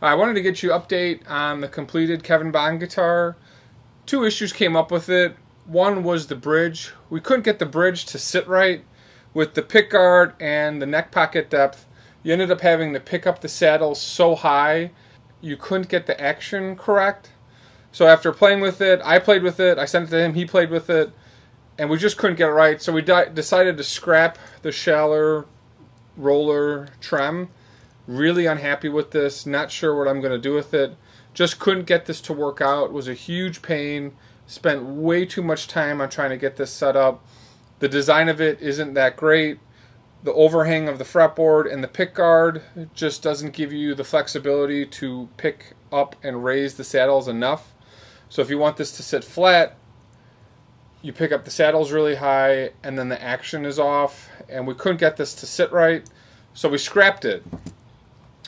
I wanted to get you an update on the completed Kevin Bond guitar. Two issues came up with it. One was the bridge. We couldn't get the bridge to sit right with the pickguard and the neck pocket depth. You ended up having to pick up the saddle so high you couldn't get the action correct. So after playing with it, I played with it, I sent it to him, he played with it, and we just couldn't get it right. So we decided to scrap the Schaller roller trem. Really unhappy with this, not sure what I'm going to do with it. Just couldn't get this to work out. It was a huge pain. Spent way too much time on trying to get this set up. The design of it isn't that great. The overhang of the fretboard and the pickguard just doesn't give you the flexibility to pick up and raise the saddles enough. So if you want this to sit flat, you pick up the saddles really high and then the action is off. And we couldn't get this to sit right, so we scrapped it.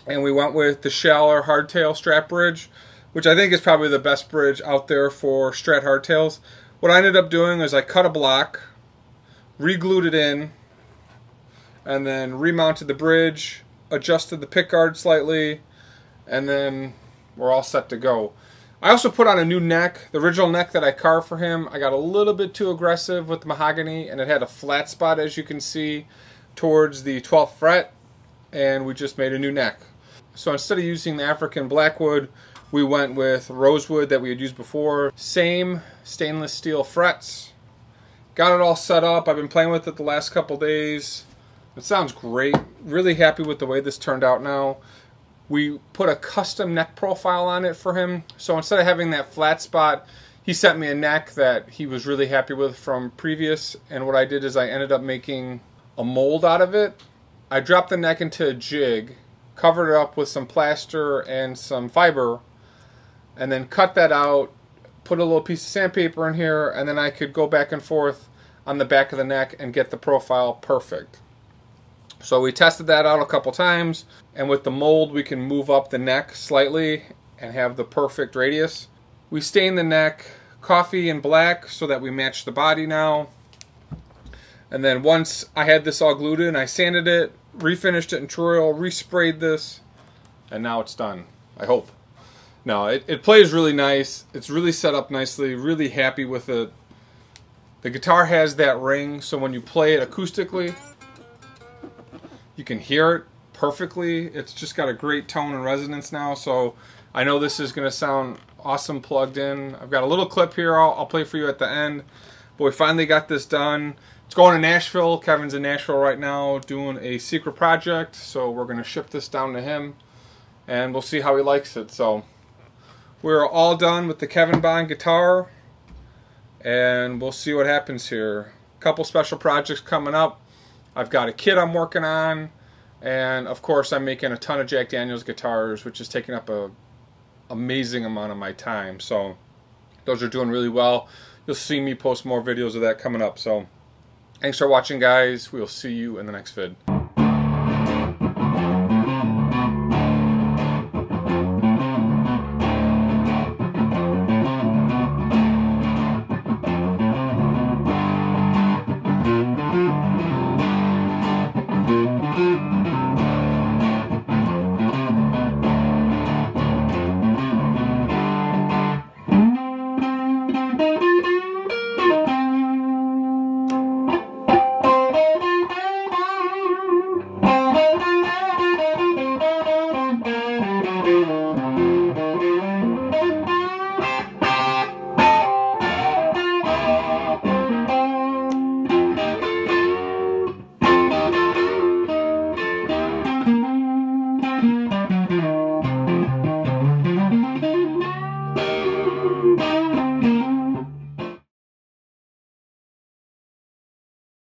And we went with the Schaller hardtail Strat bridge, which I think is probably the best bridge out there for Strat hardtails. What I ended up doing is I cut a block, re-glued it in, and then remounted the bridge, adjusted the pickguard slightly, and then we're all set to go. I also put on a new neck. The original neck that I carved for him, I got a little bit too aggressive with the mahogany, and it had a flat spot, as you can see, towards the 12th fret, and we just made a new neck. So instead of using the African blackwood, we went with rosewood that we had used before. Same stainless steel frets. Got it all set up. I've been playing with it the last couple days. It sounds great. Really happy with the way this turned out now. We put a custom neck profile on it for him. So instead of having that flat spot, he sent me a neck that he was really happy with from previous. And what I did is I ended up making a mold out of it. I dropped the neck into a jig, covered it up with some plaster and some fiber, and then cut that out, put a little piece of sandpaper in here, and then I could go back and forth on the back of the neck and get the profile perfect. So we tested that out a couple times, and with the mold we can move up the neck slightly and have the perfect radius. We stained the neck coffee and black so that we match the body now. And then once I had this all glued in, I sanded it, refinished it in Troil, resprayed this, and now it's done, I hope. No, it plays really nice. It's really set up nicely, really happy with it. The guitar has that ring, so when you play it acoustically, you can hear it perfectly. It's just got a great tone and resonance now, so I know this is going to sound awesome plugged in. I've got a little clip here I'll play for you at the end, but we finally got this done. It's going to Nashville. Kevin's in Nashville right now doing a secret project, so we're going to ship this down to him, and we'll see how he likes it. So we're all done with the Kevin Bond guitar, and we'll see what happens here. A couple special projects coming up. I've got a kit I'm working on, and of course I'm making a ton of Jack Daniels guitars, which is taking up an amazing amount of my time. So those are doing really well. You'll see me post more videos of that coming up. So thanks for watching, guys. We'll see you in the next vid.